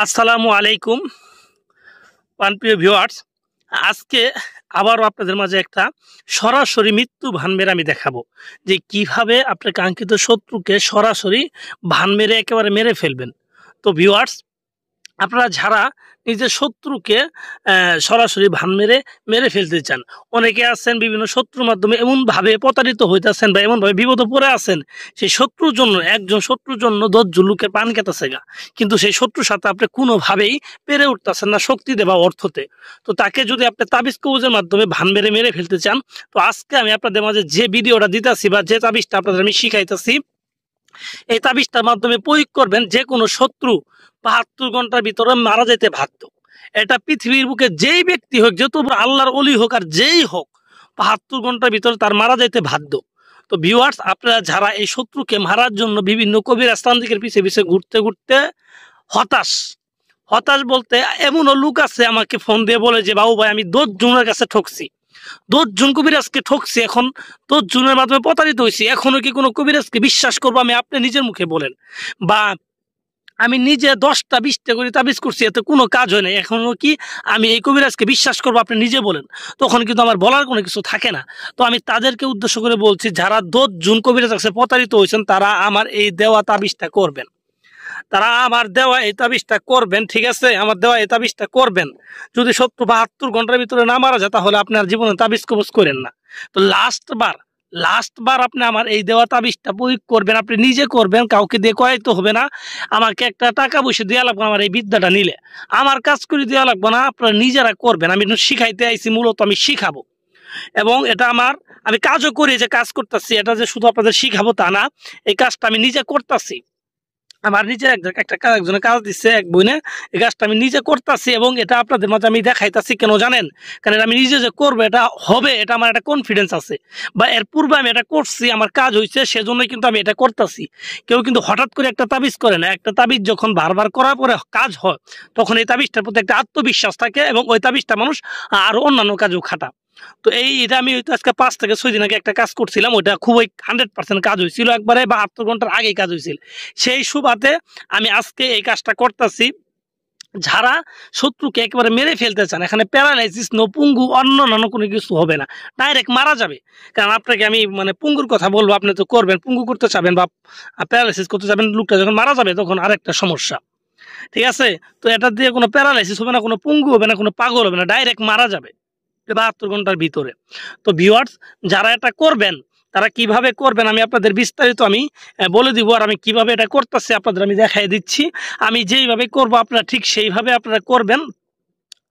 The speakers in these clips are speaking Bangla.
আসসালামু আলাইকুম প্রিয় ভিউয়ার্স। আজকে আবারও আপনাদের মাঝে একটা সরাসরি মৃত্যু ভান মেরে আমি দেখাবো যে কিভাবে আপনার কাঙ্ক্ষিত শত্রুকে সরাসরি ভান মেরে একেবারে মেরে ফেলবেন। তো ভিউয়ার্স, আপনারা যারা নিজের শত্রুকে সরাসরি ভান মেরে মেরে ফেলতে চান, অনেকে আছেন বিভিন্ন শত্রুর মাধ্যমে এমনভাবে প্রতারিত হইতেছেন বা এমনভাবে বিপদে পড়ে আছেন, সেই শত্রুর জন্য একজন শত্রুর জন্য 10 লোকের পান খেতেছে গা, কিন্তু সেই শত্রুর সাথে আপনি কোনোভাবেই পেরে উঠতেছেন না শক্তিতে বা অর্থতে। তো তাকে যদি আপনি তাবিজ কবজের মাধ্যমে ভান মেরে মেরে ফেলতে চান, তো আজকে আমি আপনাদের মাঝে যে ভিডিওটা দিতেছি বা যে তাবিজটা আপনাদের আমি শিখাইতেছি, এই তাবিজটার মাধ্যমে প্রয়োগ করবেন যে কোনো শত্রু 72 ঘন্টার ভিতরে মারা যেতে বাধ্য। এটা পৃথিবীর বুকে যেই ব্যক্তি হোক, যত বড় আল্লাহর ওলি হোক আর যেই হোক, 72 ঘন্টার ভিতরে তার মারা যেতে বাধ্য। তো ভিউয়ার্স, আপনারা যারা এই শত্রুকে মারার জন্য বিভিন্ন কবিরাজ তান্ত্রিকের পিছে পিছে ঘুরতে ঘুরতে হতাশ, হতাশ বলতে এমনও লোক আছে আমাকে ফোন দিয়ে বলে যে বাবু ভাই, আমি 10 জনের কাছে ঠকছি, 10 জন কবিরাজকে ঠকছি, এখন 10 জনের মাধ্যমে প্রতারিত হয়েছি, এখনো কি কোনো কবিরাজকে বিশ্বাস করবো? আমি আপনি নিজের মুখে বলেন। বা আমি নিজে 10টা 20টা করে তাবিজ করছি, এতে কোনো কাজ হয় না, এখনো কি আমি এই কবিরাজকে বিশ্বাস করবো? আপনি নিজে বলেন। তখন কিন্তু আমার বলার কোনো কিছু থাকে না। তো আমি তাদেরকে উদ্দেশ্য করে বলছি, যারা 10 জন কবিরাজ কাছে প্রতারিত হয়েছেন, তারা আমার এই দেওয়া তাবিজটা করবেন, তারা আমার দেওয়া এই তাবিজটা করবেন। ঠিক আছে, আমার দেওয়া এই তাবিজটা করবেন। যদি 72 ঘন্টার ভিতরে না মারা যায়, তাহলে আপনার জীবনে তাবিজ কবজ করেন না। তো লাস্টবার আপনি আমার এই দেওয়া তাবিজটা প্রয়োগ করবেন, আপনি নিজে করবেন, কাউকে দিয়ে করাইতে হবে না। আমাকে একটা টাকা পয়সা দেওয়া লাগবে না, আমার এই বিদ্যাটা নিলে আমার কাজ করে দেওয়া লাগবে না, আপনারা নিজেরা করবেন। আমি শিখাইতে আইছি, মূলত আমি শিখাবো, এবং এটা আমি কাজও করি, যে কাজ করতেছি, এটা যে শুধু আপনাদের শিখাবো তা না, এই কাজটা আমি নিজে করতেছি। আমার নিজের একজনের কাজ দিচ্ছে, এক বইনে, এই কাজটা আমি নিজে করতেছি এবং এটা আপনাদের মাঝে আমি দেখাইতেছি। কেন জানেন? কারণ আমি নিজে যে করবো, এটা হবে, এটা আমার একটা কনফিডেন্স আছে, বা এর পূর্বে আমি এটা করছি, আমার কাজ হয়েছে, সেজন্যই কিন্তু আমি এটা করতেছি। কেউ কিন্তু হঠাৎ করে একটা তাবিজ করে না। একটা তাবিজ যখন বারবার করার পরে কাজ হয়, তখন এই তাবিজটার প্রতি একটা আত্মবিশ্বাস থাকে এবং ওই তাবিজটা মানুষ আরো অন্যান্য কাজেও খাটা। তো এটা আমি হয়তো আজকে 5 থেকে 6 দিন আগে একটা কাজ করছিলাম, ওইটা খুবই 100% কাজ হয়েছিল, একবারে 72 ঘন্টার আগেই কাজ হয়েছিল। সেই সুবাদে আমি আজকে এই কাজটা করতেছি। যারা শত্রুকে একেবারে মেরে ফেলতে চান, এখানে প্যারালাইসিস নো পুঙ্গু অন্য কোনো কিছু হবে না, ডাইরেক্ট মারা যাবে। কারণ আপনাকে আমি পুঙ্গুর কথা বলবো, আপনি তো করবেন, পুঙ্গু করতে চাবেন বা প্যারালাইসিস করতে চাবেন, লোকটা যখন মারা যাবে তখন আরেকটা সমস্যা। ঠিক আছে, তো এটা দিয়ে কোনো প্যারালাইসিস হবে না, কোনো পুঙ্গু হবে না, কোনো পাগল হবে না, ডাইরেক্ট মারা যাবে 72 ঘন্টার ভিতরে। তো ভিউয়ার্স, যারা এটা করবেন, তারা কিভাবে করবেন আমি আপনাদের বিস্তারিত আমি বলে দিব, আর আমি কিভাবে এটা করতেছি আপনাদের আমি দেখাই দিচ্ছি। আমি যেইভাবে করব আপনারা ঠিক সেইভাবে আপনারা করবেন।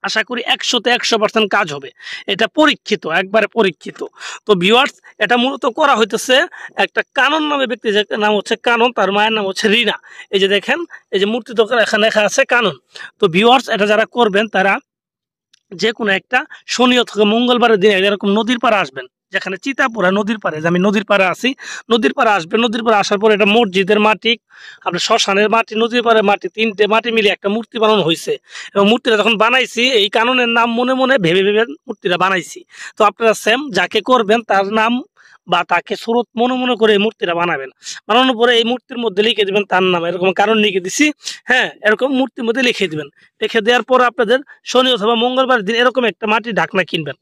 আশা করি 100তে 100% কাজ হবে। এটা পরীক্ষিত, একবারে পরীক্ষিত। তো ভিউয়ার্স, এটা মূলত করা হইতেছে একটা কানন নামে ব্যক্তি, যে নাম হচ্ছে কানন, তার মায়ের নাম হচ্ছে রিনা। এই যে দেখেন, এই যে মূর্তি তো এখানে লেখা আছে কানন। তো ভিউয়ার্স, এটা যারা করবেন, তারা যে কোনো একটা শনি অথবা মঙ্গলবারের দিনে এরকম নদীর পাড়ে আসবেন, যেখানে চিতাপুরা নদীর পাড়ে, যে আমি নদীর পাড়ে আছি, নদীর পাড়ে আসবেন। নদীর পাড়ে আসার পর এটা মসজিদের মাটি, আপনার শ্মশানের মাটি, নদীর পাড়ের মাটি, 3টে মাটি মিলে একটা মূর্তি বানানো হয়েছে। এবং মূর্তিটা যখন বানাইছি, এই কাননের নাম মনে মনে ভেবে ভেবে মূর্তিটা বানাইছি। তো আপনারা সেম যাকে করবেন তার নাম বা তাকে সুরত মনে মনে করে এই মূর্তিটা বানাবেন। বানানোর পরে এই মূর্তির মধ্যে লিখে দিবেন তার নাম, এরকম কারণ লিখে দিছি, হ্যাঁ, এরকম মূর্তির মধ্যে লিখে দিবেন। লিখে দেওয়ার পর আপনাদের শনি অথবা মঙ্গলবার দিন এরকম একটা মাটির ঢাকনা কিনবেন,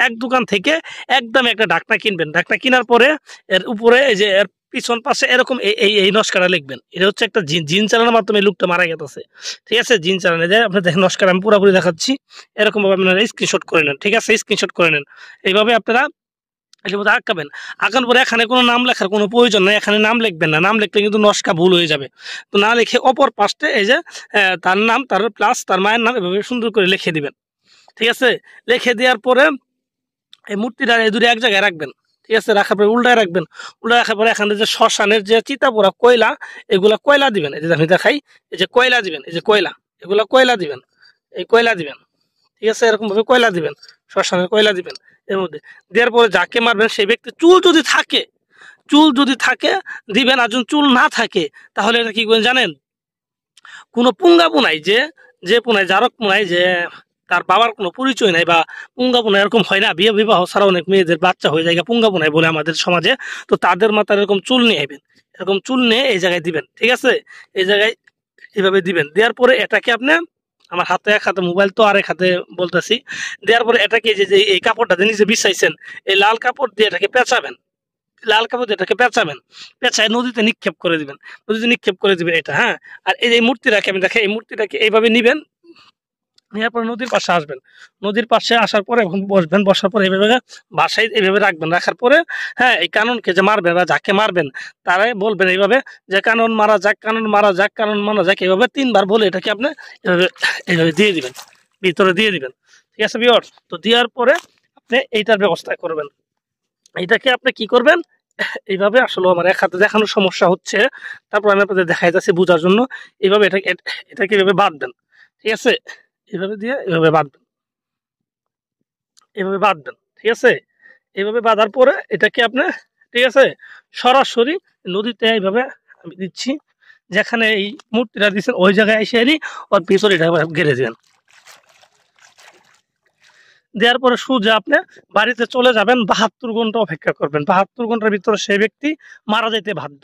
এক দোকান থেকে একদম একটা ঢাকনা কিনবেন। ঢাকনা কেনার পরে এর উপরে এই যে এর পিছন পাশে এরকম এই নস্কাটা লিখবেন। এটা হচ্ছে একটা জিন চালানোর মাধ্যমে লোকটা মারা গেছে। ঠিক আছে, জিন চালানো যায়। আপনি দেখেন, নস্কার আমি পুরোপুরি দেখাচ্ছি, এরকম ভাবে আপনারা স্ক্রিনশট করে নেন। ঠিক আছে, স্ক্রিনশট করে নেন। এইভাবে আপনারা এটার মধ্যে আঁকাবেন। আঁকানোর পরে এখানে কোনো নাম লেখার কোনো প্রয়োজন নেই, এখানে নাম লিখবেন না, নাম লিখলে কিন্তু নস্কা ভুল হয়ে যাবে। তো না লিখে অপর পাশে এই যে তার নাম, তার প্লাস তার মায়ের নাম, এভাবে সুন্দর করে লিখে দিবেন। ঠিক আছে, লিখে দেওয়ার পরে এই মূর্তিটা এই দুটো এক জায়গায় রাখবেন। ঠিক আছে, রাখার পরে উল্টায় রাখবেন। উল্টায় রাখার পরে এখানে যে শ্মশানের যে চিতাপোড়া কয়লা, এগুলা কয়লা দিবেন। এই যে আমি দেখাই, এই যে কয়লা দিবেন, এই যে কয়লা, এগুলা কয়লা দিবেন, এই কয়লা দিবেন। ঠিক আছে, এরকম ভাবে কয়লা দিবেন, শ্মশানের কয়লা দিবেন এর মধ্যে। দেওয়ার পরে যাকে মারবেন সেই ব্যক্তি চুল যদি থাকে দিবেন, আর যদি চুল না থাকে তাহলে এটা কি করবেন জানেন? কোনো পুঙ্গা পুনাই, যে পুনাই, জারক পুনাই, যে তার বাবার কোনো পরিচয় নাই, বা পুঙ্গা পুনাই এরকম হয় না, বিয়ে বিবাহ ছাড়া অনেক মেয়েদের বাচ্চা হয়ে যায় পুঙ্গা পুনাই বলে আমাদের সমাজে। তো তাদের মাথার এরকম চুল নিয়ে আইবেন, এরকম চুল নিয়ে এই জায়গায় দিবেন। ঠিক আছে, এই জায়গায় এইভাবে দিবেন। দেওয়ার পরে এটাকে আপনি আমার হাতে এক হাতে মোবাইল তো আর এক হাতে বলতেছি, দেওয়ার পরে এটাকে যে এই কাপড়টা দিয়ে নিচে বিছাইছেন এই লাল কাপড় দিয়ে এটাকে পেঁচাবেন, লাল কাপড় দিয়ে এটাকে পেঁচাবেন, পেঁচায় নদীতে নিক্ষেপ করে দিবেন, নদীতে নিক্ষেপ করে দিবেন এটা। হ্যাঁ, আর এই মূর্তিটাকে আমি দেখে এই মূর্তিটাকে এইভাবে নিবেন, নেওয়ার পরে নদীর পাশে আসবেন, নদীর পাশে আসার পরে এখন বসবেন, বসার পরে এইভাবে বাসায় এইভাবে রাখবেন, রাখার পরে হ্যাঁ এই কাননকে যে মারবেন বা যাকে মারবেন তারাই বলবেন এইভাবে যে কানন মারা যাক, কানন মারা যাক, কানন মারা যাক, এইভাবে 3 বার বলে এটাকে আপনি এইভাবে এইভাবে দিয়ে দিবেন, ভিতরে দিয়ে দিবেন। ঠিক আছে ভিউয়ার্স, তো দেওয়ার পরে আপনি এইটার ব্যবস্থা করবেন। এইটাকে আপনি কি করবেন, এইভাবে আসলে আমার এক হাতে দেখানোর সমস্যা হচ্ছে, তারপর আমি আপনাদের দেখাই যাচ্ছি বোঝার জন্য। এইভাবে এটাকে এইভাবে বাঁধবেন, ঠিক আছে, এইভাবে দিয়ে এইভাবে বাঁধবেন, এইভাবে বাঁধবেন, ঠিক আছে। এইভাবে বাঁধার পরে এটাকে আপনি, ঠিক আছে, সরাসরি নদীতে এইভাবে আমি দিচ্ছি, যেখানে এই মূর্তিটা দিচ্ছেন ওই জায়গায় এসে ওর পিছনে এটা ঘিরে দিবেন। দেওয়ার পরে সোজা আপনি বাড়িতে চলে যাবেন, 72 ঘন্টা অপেক্ষা করবেন, 72 ঘন্টার ভিতরে সেই ব্যক্তি মারা যেতে বাধ্য।